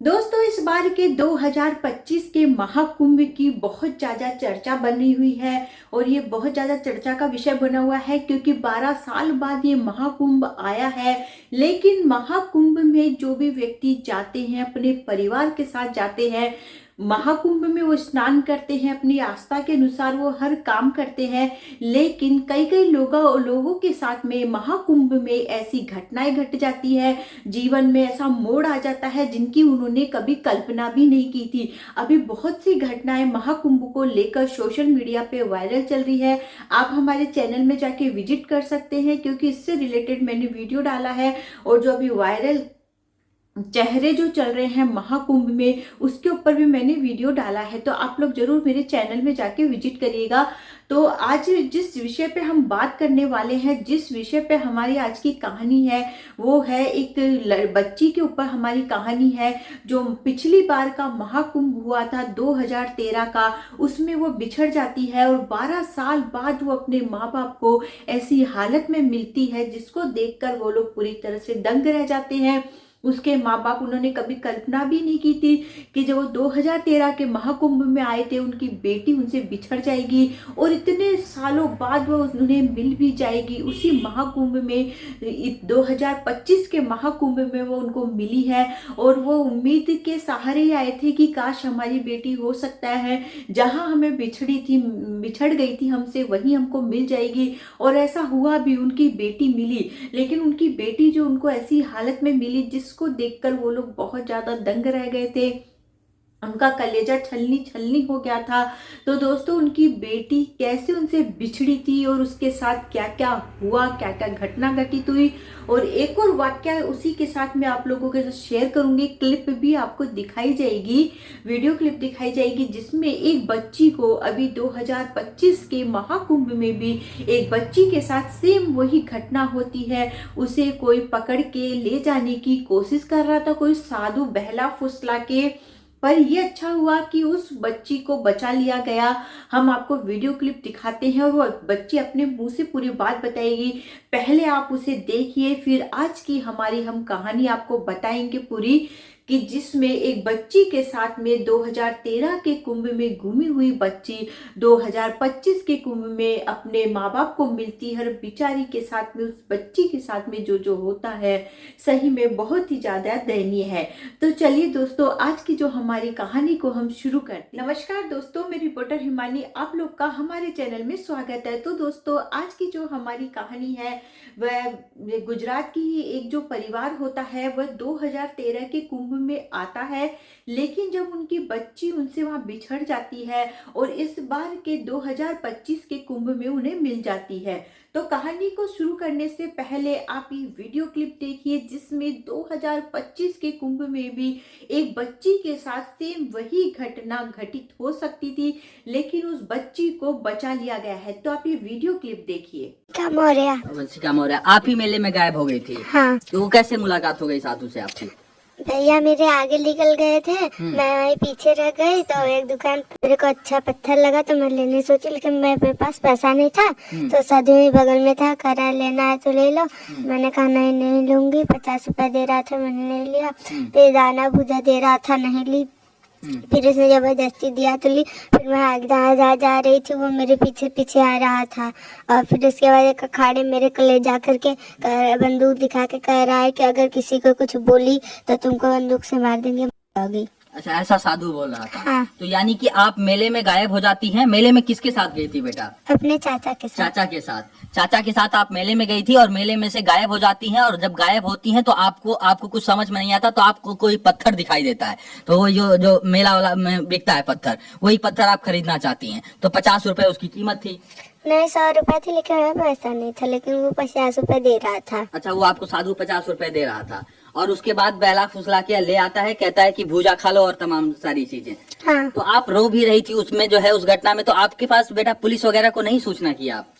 दोस्तों, इस बार के 2025 के महाकुंभ की बहुत ज़्यादा चर्चा बनी हुई है और ये बहुत ज़्यादा चर्चा का विषय बना हुआ है क्योंकि 12 साल बाद ये महाकुंभ आया है। लेकिन महाकुंभ में जो भी व्यक्ति जाते हैं अपने परिवार के साथ जाते हैं, महाकुंभ में वो स्नान करते हैं, अपनी आस्था के अनुसार वो हर काम करते हैं। लेकिन कई कई लोगों के साथ में महाकुंभ में ऐसी घटनाएं घट जाती है, जीवन में ऐसा मोड़ आ जाता है जिनकी उन्होंने कभी कल्पना भी नहीं की थी। अभी बहुत सी घटनाएं महाकुंभ को लेकर सोशल मीडिया पे वायरल चल रही है। आप हमारे चैनल में जाके विजिट कर सकते हैं क्योंकि इससे रिलेटेड मैंने वीडियो डाला है और जो अभी वायरल चेहरे जो चल रहे हैं महाकुंभ में उसके ऊपर भी मैंने वीडियो डाला है, तो आप लोग जरूर मेरे चैनल में जाके विजिट करिएगा। तो आज जिस विषय पे हम बात करने वाले हैं, जिस विषय पे हमारी आज की कहानी है, वो है एक बच्ची के ऊपर हमारी कहानी है। जो पिछली बार का महाकुंभ हुआ था 2013 का, उसमें वो बिछड़ जाती है और 12 साल बाद वो अपने माँ बाप को ऐसी हालत में मिलती है जिसको देखकर वो लोग पूरी तरह से दंग रह जाते हैं। उसके माँ बाप, उन्होंने कभी कल्पना भी नहीं की थी कि जब वो 2013 के महाकुंभ में आए थे उनकी बेटी उनसे बिछड़ जाएगी और इतने सालों बाद वो उन्हें मिल भी जाएगी। उसी महाकुंभ में 2025 के महाकुंभ में वो उनको मिली है और वो उम्मीद के सहारे ही आए थे कि काश हमारी बेटी, हो सकता है जहाँ हमें बिछड़ गई थी हमसे, वहीं हमको मिल जाएगी। और ऐसा हुआ भी, उनकी बेटी मिली। लेकिन उनकी बेटी जो उनको ऐसी हालत में मिली जिसको देखकर वो लोग बहुत ज्यादा दंग रह गए थे, उनका कलेजा छलनी छलनी हो गया था। तो दोस्तों, उनकी बेटी कैसे उनसे बिछड़ी थी और उसके साथ क्या क्या हुआ, क्या क्या घटना घटित हुई, और एक और वाक्य उसी के साथ मैं आप लोगों के साथ शेयर करूंगी। क्लिप भी आपको दिखाई जाएगी, वीडियो क्लिप दिखाई जाएगी जिसमें एक बच्ची को अभी 2025 के महाकुंभ में भी एक बच्ची के साथ सेम वही घटना होती है। उसे कोई पकड़ के ले जाने की कोशिश कर रहा था, कोई साधु बहला फुसला के, पर ये अच्छा हुआ कि उस बच्ची को बचा लिया गया। हम आपको वीडियो क्लिप दिखाते हैं और वो बच्ची अपने मुंह से पूरी बात बताएगी। पहले आप उसे देखिए, फिर आज की हमारी हम कहानी आपको बताएंगे पूरी, कि जिसमें एक बच्ची के साथ में 2013 के कुंभ में घूमी हुई बच्ची 2025 के कुंभ में अपने माँ बाप को मिलती है। बेचारी के साथ में, उस बच्ची के साथ में जो जो होता है, सही में बहुत ही ज्यादा दयनीय है। तो चलिए दोस्तों, आज की जो हमारी कहानी को हम शुरू करते हैं। नमस्कार दोस्तों, मैं रिपोर्टर हिमानी, आप लोग का हमारे चैनल में स्वागत है। तो दोस्तों, आज की जो हमारी कहानी है वह गुजरात की एक जो परिवार होता है वह 2013 के कुंभ में आता है। लेकिन जब उनकी बच्ची उनसे वहां बिछड़ जाती है और इस बार के 2025 के कुंभ में उन्हें मिल जाती है। तो कहानी को शुरू करने से पहले आप ये वीडियो क्लिप देखिए जिसमें 2025 के कुंभ में भी एक बच्ची के साथ सेम वही घटना घटित हो सकती थी, लेकिन उस बच्ची को बचा लिया गया है। तो आप ये वीडियो क्लिप देखिए। काम हो रहा। वंशी काम हो रहा है। आप ही मेले में गायब हो गई थी। हाँ, तो वो कैसे मुलाकात हो गई साधु से आपकी? भैया मेरे आगे निकल गए थे, मैं वहीं पीछे रह गई। तो एक दुकान पे मेरे को अच्छा पत्थर लगा तो मैं लेने सोची, लेकिन मेरे पास पैसा नहीं था। तो साधु ही बगल में था, कह रहा लेना है तो ले लो। मैंने कहा नहीं नहीं लूंगी, 50 रुपए दे रहा था, मैंने नहीं लिया। फिर दाना भूजा दे रहा था, नहीं ली। फिर उसने जबरदस्ती दिया तो ली। फिर मैं आगे जा रही थी, वो मेरे पीछे पीछे आ रहा था। और फिर उसके बाद एक अखाड़े मेरे को ले जा करके बंदूक दिखा के कह रहा है कि अगर किसी को कुछ बोली तो तुमको बंदूक से मार देंगे, मरोगी। अच्छा, ऐसा साधु बोल रहा था। हाँ। तो यानी कि आप मेले में गायब हो जाती हैं। मेले में किसके साथ गई थी बेटा? अपने चाचा के साथ। चाचा के साथ। चाचा के साथ आप मेले में गई थी और मेले में से गायब हो जाती हैं। और जब गायब होती हैं तो आपको कुछ समझ में नहीं आता, तो आपको कोई पत्थर दिखाई देता है। तो वो जो मेला वाला में बिकता है पत्थर, वही पत्थर आप खरीदना चाहती हैं। तो 50 रुपए उसकी कीमत थी। नहीं, 100 रुपए थी, लेकिन मेरे पैसा नहीं था, लेकिन वो 50 रुपए दे रहा था। अच्छा, वो आपको साधु 50 रुपए दे रहा था और उसके बाद बहला फुसला के ले आता है, कहता है कि भूजा खा लो और तमाम सारी चीजें। हाँ। तो आप रो भी रही थी उसमें, जो है उस घटना में। तो आपके पास बेटा पुलिस वगैरह को नहीं सूचना किया आप?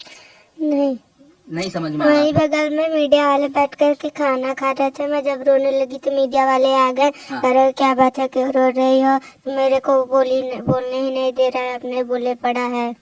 नहीं समझ में वहीं आया? बगल में मीडिया वाले बैठ करके खाना खा रहे थे। मैं जब रोने लगी तो मीडिया वाले आ गए। हाँ। कह रहे क्या बात है, क्यों रो रही हो? तो मेरे को बोलने ही नहीं दे रहा है, अपने बोले पड़ा है।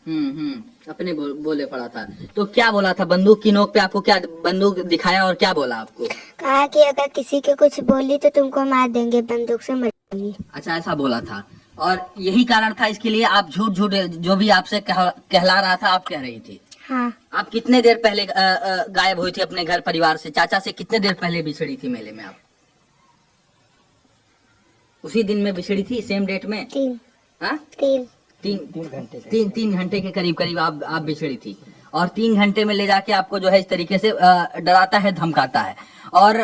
अपने बोले पड़ा था। तो क्या बोला था? बंदूक की नोक पे आपको क्या बंदूक दिखाया और क्या बोला आपको? कहा कि अगर किसी के कुछ बोली तो तुमको मार देंगे, बंदूक से मर अच्छा, ऐसा बोला था। और यही कारण था इसके लिए आप झूठ झूठ जो भी आपसे कहला रहा था आप कह रही थी। हाँ। आप कितने देर पहले गायब हुई थी अपने घर परिवार से? चाचा से कितने देर पहले बिछड़ी थी मेले में आप? उसी दिन में बिछड़ी थी, सेम डेट में? 3 हाँ, 3 तीन घंटे के करीब करीब आप बिछड़ी थी। और 3 घंटे में ले जाके आपको जो है इस तरीके से डराता है, धमकाता है। और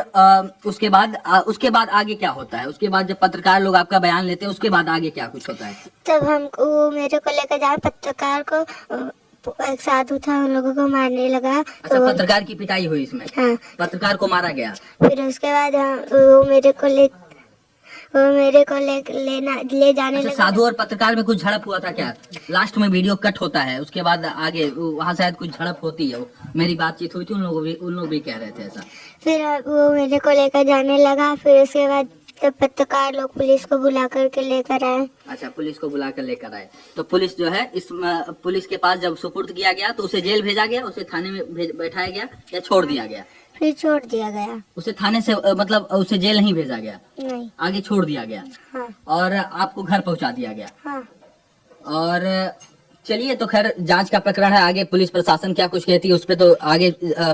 उसके बाद आगे क्या होता है? उसके बाद जब पत्रकार लोग आपका बयान लेते हैं उसके बाद आगे क्या कुछ होता है? तब हमको वो मेरे को लेकर जाए, पत्रकार को एक साधु था उन लोगों को मारने लगा। अच्छा, तो पत्रकार की पिटाई हुई इसमें? हाँ। पत्रकार को मारा गया। फिर उसके बाद वो मेरे को ले जाने अच्छा, लगा। साधु और पत्रकार में कुछ झड़प हुआ था क्या? लास्ट में वीडियो कट होता है, उसके बाद आगे वहाँ शायद कुछ झड़प होती है। मेरी बातचीत हुई थी, उन लोग भी कह रहे थे ऐसा। फिर वो मेरे को लेकर जाने लगा। फिर उसके बाद तब पत्रकार लोग पुलिस को बुला करके लेकर आए। अच्छा, पुलिस को बुला कर लेकर आए। तो पुलिस जो है पुलिस के पास जब सुपुर्द किया गया तो उसे जेल भेजा गया, उसे थाने में बैठाया गया या छोड़ दिया गया? फिर छोड़ दिया गया। उसे थाने से मतलब उसे जेल नहीं भेजा गया? नहीं। आगे छोड़ दिया गया। हाँ। और आपको घर पहुंचा दिया गया। हाँ। और चलिए, तो खैर जांच का प्रकरण है, आगे पुलिस प्रशासन क्या कुछ कहती है उस पे तो आगे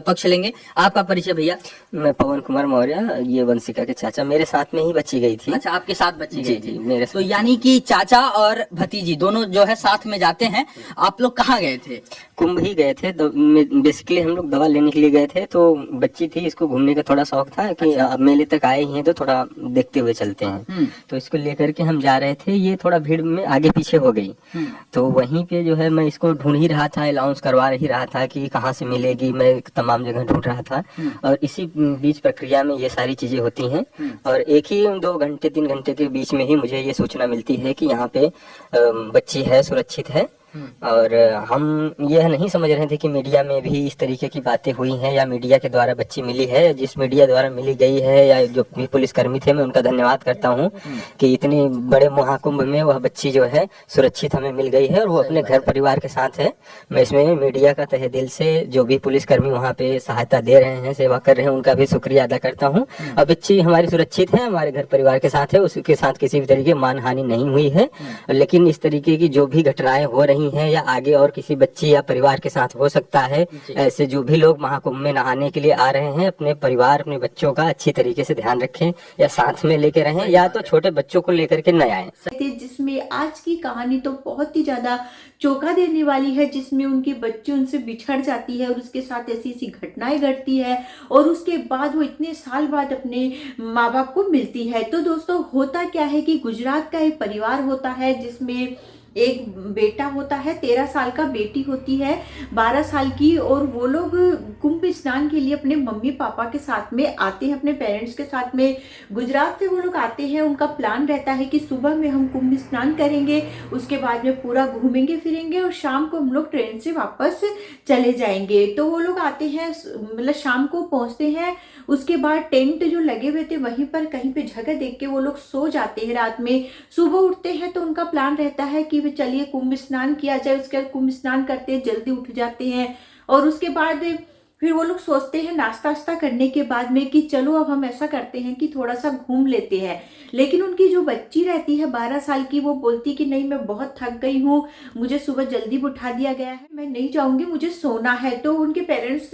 पक्ष लेंगे। आपका परिचय भैया? मैं पवन कुमार मौर्य, ये वंशिका के चाचा। मेरे साथ में ही बच्ची गई थी। अच्छा, आपके साथ बच्ची जी गई थी? जी, मेरे तो यानी कि चाचा और भतीजी दोनों जो है साथ में जाते हैं। आप लोग कहाँ गए थे? कुंभ ही गए थे। बेसिकली हम लोग दवा लेने के लिए गए थे। तो बच्ची थी, इसको घूमने का थोड़ा शौक था कि अब मेले तक आए ही हैं तो थोड़ा देखते हुए चलते हैं। तो इसको लेकर के हम जा रहे थे। ये थोड़ा भीड़ में आगे पीछे हो गई। तो वहीं पे जो है मैं इसको ढूंढ ही रहा था, अलाउंस करवा ही रहा था कि कहाँ से मिलेगी। मैं तमाम जगह ढूंढ रहा था और इसी बीच प्रक्रिया में ये सारी चीजें होती हैं। और एक ही 2 घंटे 3 घंटे के बीच में ही मुझे ये सूचना मिलती है कि यहाँ पे बच्ची है, सुरक्षित है। और हम यह नहीं समझ रहे थे कि मीडिया में भी इस तरीके की बातें हुई हैं या मीडिया के द्वारा बच्ची मिली है। जिस मीडिया द्वारा मिली गई है या जो भी पुलिसकर्मी थे, मैं उनका धन्यवाद करता हूं कि इतने बड़े महाकुंभ में वह बच्ची जो है सुरक्षित हमें मिल गई है और वो अपने घर परिवार के साथ है। मैं इसमें मीडिया का तहे दिल से जो भी पुलिसकर्मी वहाँ पे सहायता दे रहे हैं, सेवा कर रहे हैं, उनका भी शुक्रिया अदा करता हूँ। और बच्ची हमारी सुरक्षित है, हमारे घर परिवार के साथ है, उसके साथ किसी भी तरीके मान हानि नहीं हुई है। लेकिन इस तरीके की जो भी घटनाएं हो रही हैं या आगे और किसी बच्ची या परिवार के साथ हो सकता है, ऐसे जो भी लोग महाकुंभ में नहाने के लिए आ रहे हैं, अपने परिवार अपने बच्चों का अच्छी तरीके से ध्यान रखें या साथ में लेके रहें या तो छोटे बच्चों को लेकर के न आए। जिसमें आज की कहानी तो बहुत ही ज्यादा चौंका देने वाली है, जिसमें उनकी बच्ची उनसे बिछड़ जाती है और उसके साथ ऐसी ऐसी घटनाएं घटती है और उसके बाद वो इतने साल बाद अपने माँ बाप को मिलती है। तो दोस्तों, होता क्या है कि गुजरात का एक परिवार होता है जिसमें एक बेटा होता है, 13 साल का, बेटी होती है 12 साल की। और वो लोग कुंभ स्नान के लिए अपने मम्मी पापा के साथ में आते हैं, अपने पेरेंट्स के साथ में गुजरात से वो लोग आते हैं। उनका प्लान रहता है कि सुबह में हम कुंभ स्नान करेंगे, उसके बाद में पूरा घूमेंगे फिरेंगे और शाम को हम लोग ट्रेन से वापस चले जाएंगे। तो वो लोग आते हैं, मतलब शाम को पहुंचते हैं। उसके बाद टेंट जो लगे हुए थे वहीं पर कहीं पे जगह देख के वो लोग सो जाते हैं रात में। सुबह उठते हैं तो उनका प्लान रहता है कि चलिए कुंभ स्नान किया जाए। उसके बाद कुंभ स्नान करते हैं, जल्दी उठ जाते हैं और उसके बाद फिर वो लोग सोचते हैं नाश्ता वास्ता करने के बाद में कि चलो अब हम ऐसा करते हैं कि थोड़ा सा घूम लेते हैं। लेकिन उनकी जो बच्ची रहती है 12 साल की, वो बोलती कि नहीं, मैं बहुत थक गई हूँ, मुझे सुबह जल्दी उठा दिया गया है, मैं नहीं जाऊंगी, मुझे सोना है। तो उनके पेरेंट्स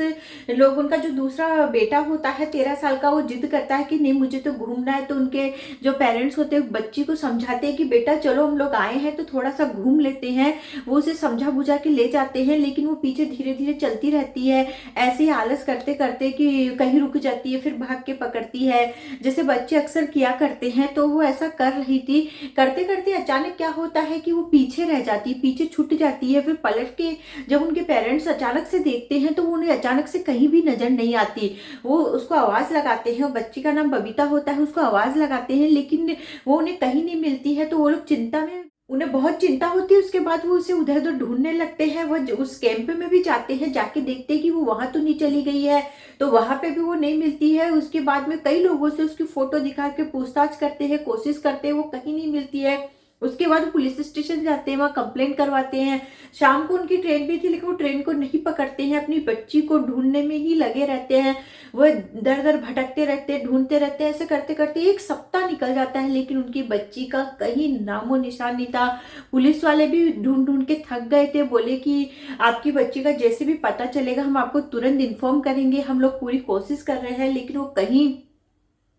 लोग, उनका जो दूसरा बेटा होता है 13 साल का, वो जिद करता है कि नहीं मुझे तो घूमना है। तो उनके जो पेरेंट्स होते हैं बच्ची को समझाते हैं कि बेटा चलो हम लोग आए हैं तो थोड़ा सा घूम लेते हैं। वो उसे समझा बुझा के ले जाते हैं, लेकिन वो पीछे धीरे धीरे चलती रहती है, ऐसे ही आलस करते करते कि कहीं रुक जाती है, फिर भाग के पकड़ती है, जैसे बच्चे अक्सर किया करते हैं। तो वो ऐसा कर रही थी, करते करते अचानक क्या होता है कि वो पीछे रह जाती है, पीछे छूट जाती है। फिर पलट के जब उनके पेरेंट्स अचानक से देखते हैं तो वो उन्हें अचानक से कहीं भी नजर नहीं आती। वो उसको आवाज लगाते हैं, बच्ची का नाम बबीता होता है, उसको आवाज लगाते हैं लेकिन वो उन्हें कहीं नहीं मिलती है। तो वो लोग चिंता में, उन्हें बहुत चिंता होती है। उसके बाद वो उसे उधर उधर ढूंढने लगते हैं। वो उस कैंप में भी जाते हैं, जाके देखते हैं कि वो वहां तो नहीं चली गई है, तो वहां पे भी वो नहीं मिलती है। उसके बाद में कई लोगों से उसकी फोटो दिखा के पूछताछ करते हैं, कोशिश करते हैं, वो कहीं नहीं मिलती है। उसके बाद पुलिस स्टेशन जाते हैं, वहाँ कंप्लेंट करवाते हैं। शाम को उनकी ट्रेन भी थी लेकिन वो ट्रेन को नहीं पकड़ते हैं, अपनी बच्ची को ढूंढने में ही लगे रहते हैं। वो दर दर भटकते रहते हैं, ढूंढते रहते हैं। ऐसे करते करते 1 सप्ताह निकल जाता है लेकिन उनकी बच्ची का कहीं नामो निशान नहीं था। पुलिस वाले भी ढूंढ ढूंढ के थक गए थे, बोले कि आपकी बच्ची का जैसे भी पता चलेगा हम आपको तुरंत इन्फॉर्म करेंगे, हम लोग पूरी कोशिश कर रहे हैं। लेकिन वो कहीं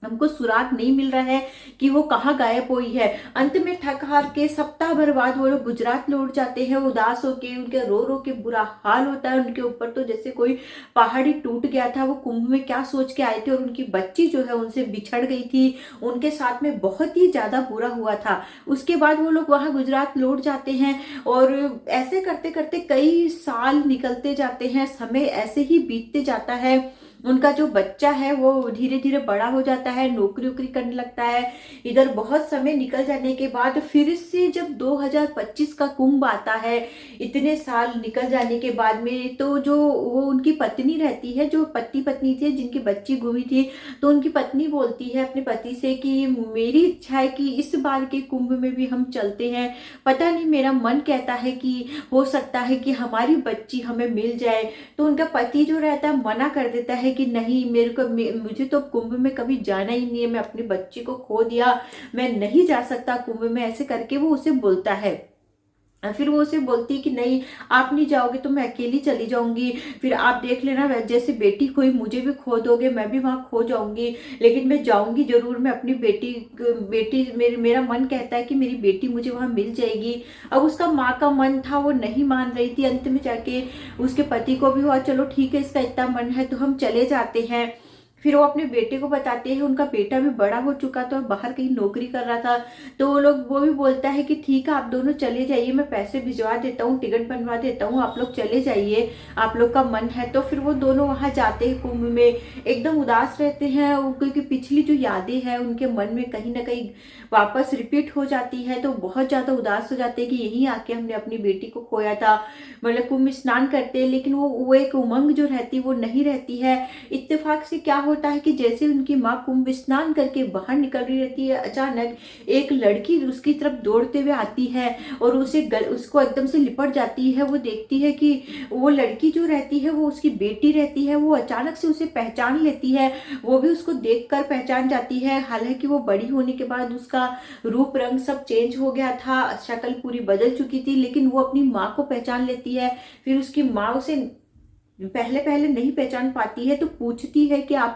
हमको सुराग नहीं मिल रहा है कि वो कहाँ गायब हुई है। अंत में थक हार के सप्ताह भर बाद वो लोग गुजरात लौट जाते हैं, उदास होके, उनके रो रो के बुरा हाल होता है उनके ऊपर, तो जैसे कोई पहाड़ी टूट गया था। वो कुंभ में क्या सोच के आए थे और उनकी बच्ची जो है उनसे बिछड़ गई थी, उनके साथ में बहुत ही ज्यादा बुरा हुआ था। उसके बाद वो लोग वहां गुजरात लौट जाते हैं और ऐसे करते करते कई साल निकलते जाते हैं, समय ऐसे ही बीतते जाता है। उनका जो बच्चा है वो धीरे धीरे बड़ा हो जाता है, नौकरी वोकरी करने लगता है। इधर बहुत समय निकल जाने के बाद फिर से जब 2025 का कुंभ आता है, इतने साल निकल जाने के बाद में, तो जो वो उनकी पत्नी रहती है, जो पति पत्नी थे जिनकी बच्ची गुमी थी, तो उनकी पत्नी बोलती है अपने पति से कि मेरी इच्छा है कि इस बार के कुंभ में भी हम चलते हैं। पता नहीं, मेरा मन कहता है कि हो सकता है कि हमारी बच्ची हमें मिल जाए। तो उनका पति जो रहता है मना कर देता है कि नहीं, मुझे तो कुंभ में कभी जाना ही नहीं है, मैं अपनी बच्ची को खो दिया, मैं नहीं जा सकता कुंभ में। ऐसे करके वो उसे बोलता है। फिर वो उसे बोलती कि नहीं, आप नहीं जाओगे तो मैं अकेली चली जाऊंगी, फिर आप देख लेना, जैसे बेटी खोई मुझे भी खो दोगे, मैं भी वहां खो जाऊंगी, लेकिन मैं जाऊंगी जरूर। मैं अपनी बेटी मेरा मन कहता है कि मेरी बेटी मुझे वहां मिल जाएगी। अब उसका माँ का मन था, वो नहीं मान रही थी। अंत में जाके उसके पति को भी हुआ चलो ठीक है, इसका इतना मन है तो हम चले जाते हैं। फिर वो अपने बेटे को बताते हैं। उनका बेटा भी बड़ा हो चुका था, बाहर कहीं नौकरी कर रहा था। तो वो भी बोलता है कि ठीक है, आप दोनों चले जाइए, मैं पैसे भिजवा देता हूँ, टिकट बनवा देता हूँ, आप लोग चले जाइए, आप लोग का मन है तो। फिर वो दोनों वहां जाते हैं कुंभ में, एकदम उदास रहते हैं क्योंकि पिछली जो यादें हैं उनके मन में कहीं ना कहीं वापस रिपीट हो जाती है। तो बहुत ज्यादा उदास हो जाते हैं कि यहीं आके हमने अपनी बेटी को खोया था। मतलब कुंभ स्नान करते हैं लेकिन वो एक उमंग जो रहती है वो नहीं रहती है। इत्तेफाक से क्या होता है कि जैसे उनकी माँ कुंभ स्नान करके बाहर निकल रही रहती है, अचानक एक लड़की उसकी तरफ दौड़ते हुए आती है और उसको एकदम से लिपट जाती है। वो देखती है कि वो लड़की जो रहती है वो उसकी बेटी रहती है। वो अचानक से उसे पहचान लेती है, वो भी उसको देखकर पहचान जाती है। हालांकि वो बड़ी होने के बाद उसका रूप रंग सब चेंज हो गया था, शक्ल पूरी बदल चुकी थी, लेकिन वो अपनी माँ को पहचान लेती है। फिर उसकी माँ उसे पहले पहले नहीं पहचान पाती है, तो पूछती है कि आप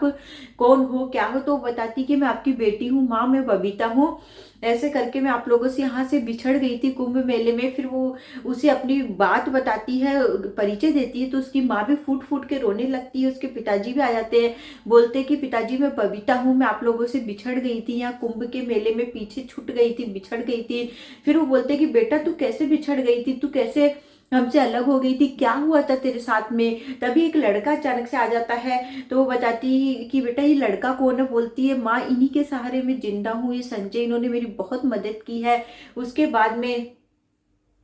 कौन हो, क्या हो, तो बताती कि मैं आपकी बेटी हूँ माँ, मैं बबीता हूँ। ऐसे करके मैं आप लोगों से यहाँ से बिछड़ गई थी कुंभ मेले में। फिर वो उसे अपनी बात बताती है, परिचय देती है, तो उसकी माँ भी फूट फूट के रोने लगती है। उसके पिताजी भी आ जाते हैं, बोलते हैं कि पिताजी मैं बबीता हूँ, मैं आप लोगों से बिछड़ गई थी, यहाँ कुंभ के मेले में पीछे छूट गई थी, बिछड़ गई थी। फिर वो बोलते कि बेटा तू कैसे बिछड़ गई थी, तू कैसे हमसे अलग हो गई थी, क्या हुआ था तेरे साथ में। तभी एक लड़का अचानक से आ जाता है, तो वो बताती कि बेटा ये लड़का कौन है। बोलती है माँ इन्हीं के सहारे में जिंदा हूँ, ये संजय, इन्होंने मेरी बहुत मदद की है। उसके बाद में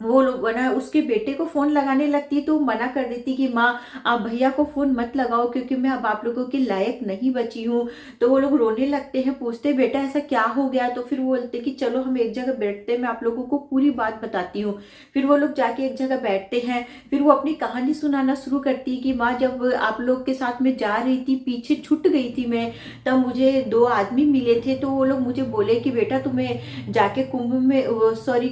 वो लोग बना उसके बेटे को फोन लगाने लगती, तो मना कर देती कि माँ आप भैया को फोन मत लगाओ क्योंकि मैं अब आप लोगों के लायक नहीं बची हूँ। तो वो लोग रोने लगते हैं, पूछते बेटा ऐसा क्या हो गया। तो फिर वो बोलते कि चलो हम एक जगह बैठते हैं, मैं आप लोगों को पूरी बात बताती हूँ। फिर वो लोग जाके एक जगह बैठते हैं। फिर वो अपनी कहानी सुनाना शुरू करती है कि माँ जब आप लोग के साथ में जा रही थी, पीछे छूट गई थी मैं, तब मुझे 2 आदमी मिले थे। तो वो लोग मुझे बोले कि बेटा तुम्हें जाके कुंभ में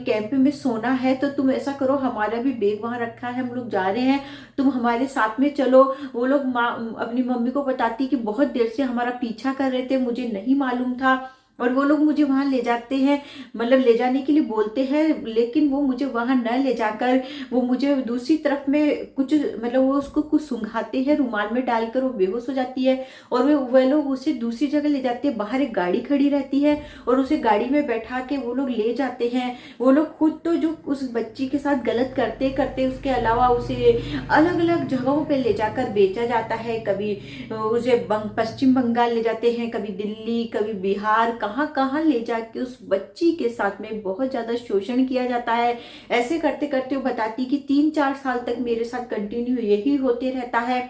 कैंप में सोना है, तो तुम ऐसा करो, हमारा भी बैग वहां रखा है, हम लोग जा रहे हैं, तुम हमारे साथ में चलो। वो लोग माँ अपनी मम्मी को बताती कि बहुत देर से हमारा पीछा कर रहे थे, मुझे नहीं मालूम था, और वो लोग मुझे वहां ले जाते हैं, मतलब ले जाने के लिए बोलते हैं, लेकिन वो मुझे वहां न ले जाकर वो मुझे दूसरी तरफ में कुछ मतलब वो उसको कुछ सुंघाते हैं, रुमाल में डालकर वो बेहोश हो जाती है। और वे लोग उसे दूसरी जगह ले जाते हैं। बाहर एक गाड़ी खड़ी रहती है और उसे गाड़ी में बैठा के वो लोग ले जाते हैं। वो लोग खुद तो जो उस बच्ची के साथ गलत करते करते उसके अलावा उसे अलग अलग जगहों पे ले जाकर बेचा जाता है। कभी उसे पश्चिम बंगाल ले जाते हैं, कभी दिल्ली, कभी बिहार, कहाँ कहाँ ले जाके उस बच्ची के साथ में बहुत ज्यादा शोषण किया जाता है। ऐसे करते करते वो बताती कि 3-4 साल तक मेरे साथ कंटिन्यू यही होते रहता है।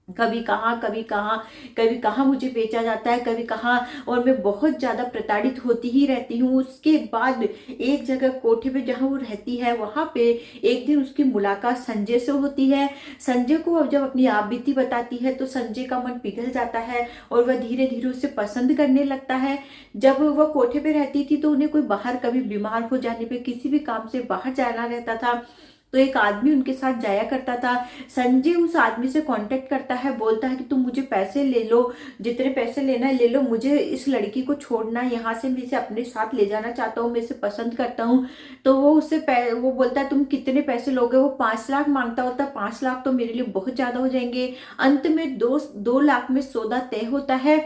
कभी कहाँ कभी कहाँ, कभी कहाँ मुझे बेचा जाता है, कभी कहाँ, और मैं बहुत ज़्यादा प्रताड़ित होती ही रहती हूँ। उसके बाद एक जगह कोठे पे जहाँ वो रहती है वहाँ पे एक दिन उसकी मुलाकात संजय से होती है। संजय को अब जब अपनी आप बीती बताती है तो संजय का मन पिघल जाता है और वह धीरे धीरे उसे पसंद करने लगता है। जब वह कोठे पे रहती थी तो उन्हें कोई बाहर कभी बीमार हो जाने पे किसी भी काम से बाहर जाना रहता था तो एक आदमी उनके साथ जाया करता था। संजय उस आदमी से कांटेक्ट करता है, बोलता है कि तुम मुझे पैसे ले लो, जितने पैसे लेना है ले लो, मुझे इस लड़की को छोड़ना है यहाँ से, मैं इसे अपने साथ ले जाना चाहता हूँ, मैं इसे पसंद करता हूँ। तो वो वो बोलता है तुम कितने पैसे लोगे। वो 5 लाख मांगता होता है। 5 लाख तो मेरे लिए बहुत ज्यादा हो जाएंगे। अंत में 2 लाख में सौदा तय होता है।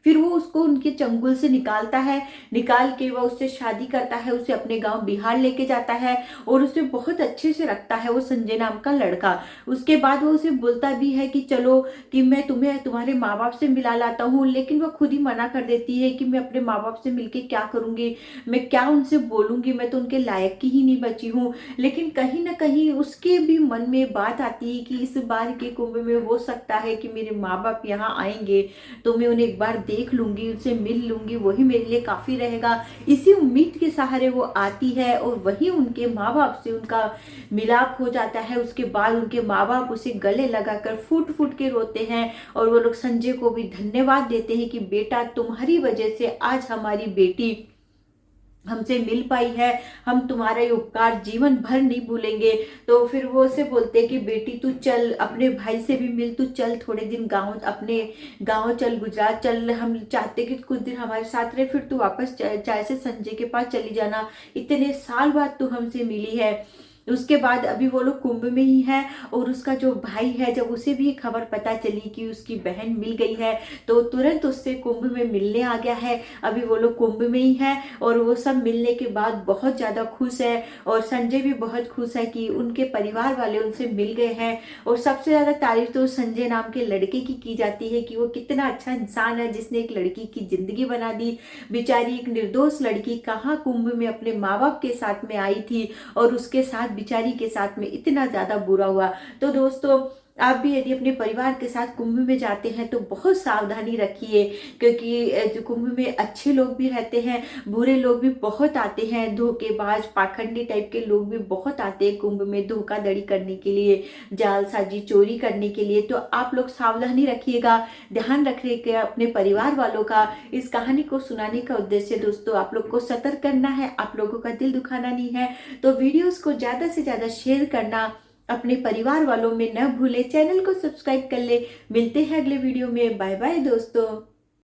फिर वो उसको उनके चंगुल से निकालता है, निकाल के वह उससे शादी करता है, उसे अपने गांव बिहार लेके जाता है और उसे बहुत अच्छे से रखता है वो संजय नाम का लड़का। उसके बाद वो उसे बोलता भी है कि चलो कि मैं तुम्हें तुम्हारे माँ बाप से मिला लाता हूँ, लेकिन वह खुद ही मना कर देती है कि मैं अपने माँ बाप से मिलके क्या करूंगी, मैं क्या उनसे बोलूंगी, मैं तो उनके लायक की ही नहीं बची हूँ। लेकिन कहीं ना कहीं उसके भी मन में बात आती है कि इस बार के कुंभ में हो सकता है कि मेरे माँ बाप यहाँ आएंगे तो मैं उन्हें एक बार देख लूंगी, उनसे मिल लूंगी, वही मेरे लिए काफी रहेगा। इसी उम्मीद के सहारे वो आती है और वही उनके माँ बाप से उनका मिलाप हो जाता है। उसके बाद उनके माँ बाप उसे गले लगाकर फूट फूट के रोते हैं और वो लोग संजय को भी धन्यवाद देते हैं कि बेटा तुम्हारी वजह से आज हमारी बेटी हमसे मिल पाई है, हम तुम्हारा ये उपकार जीवन भर नहीं भूलेंगे। तो फिर वो उसे बोलते हैं कि बेटी तू चल, अपने भाई से भी मिल, तू चल थोड़े दिन गांव, अपने गांव चल, गुजरात चल, हम चाहते कि कुछ दिन हमारे साथ रहे, फिर तू वापस चाहे से संजय के पास चली जाना, इतने साल बाद तू हमसे मिली है। उसके बाद अभी वो लोग कुंभ में ही है और उसका जो भाई है जब उसे भी खबर पता चली कि उसकी बहन मिल गई है तो तुरंत उससे कुंभ में मिलने आ गया है। अभी वो लोग कुंभ में ही है और वो सब मिलने के बाद बहुत ज़्यादा खुश है और संजय भी बहुत खुश है कि उनके परिवार वाले उनसे मिल गए हैं। और सबसे ज़्यादा तारीफ तो संजय नाम के लड़के की जाती है कि वो कितना अच्छा इंसान है जिसने एक लड़की की जिंदगी बना दी। बेचारी एक निर्दोष लड़की कहाँ कुंभ में अपने माँ बाप के साथ में आई थी और उसके साथ बिचारी के साथ में इतना ज्यादा बुरा हुआ। तो दोस्तों आप भी यदि अपने परिवार के साथ कुंभ में जाते हैं तो बहुत सावधानी रखिए, क्योंकि जो कुंभ में अच्छे लोग भी रहते हैं, बुरे लोग भी बहुत आते हैं, धोखेबाज पाखंडी टाइप के लोग भी बहुत आते हैं कुंभ में धोखाधड़ी करने के लिए, जालसाजी चोरी करने के लिए। तो आप लोग सावधानी रखिएगा, ध्यान रखिएगा अपने परिवार वालों का। इस कहानी को सुनाने का उद्देश्य दोस्तों आप लोग को सतर्क करना है, आप लोगों का दिल दुखाना नहीं है। तो वीडियोस को ज्यादा से ज्यादा शेयर करना अपने परिवार वालों में न भूले, चैनल को सब्सक्राइब कर ले। मिलते हैं अगले वीडियो में। बाय बाय दोस्तों।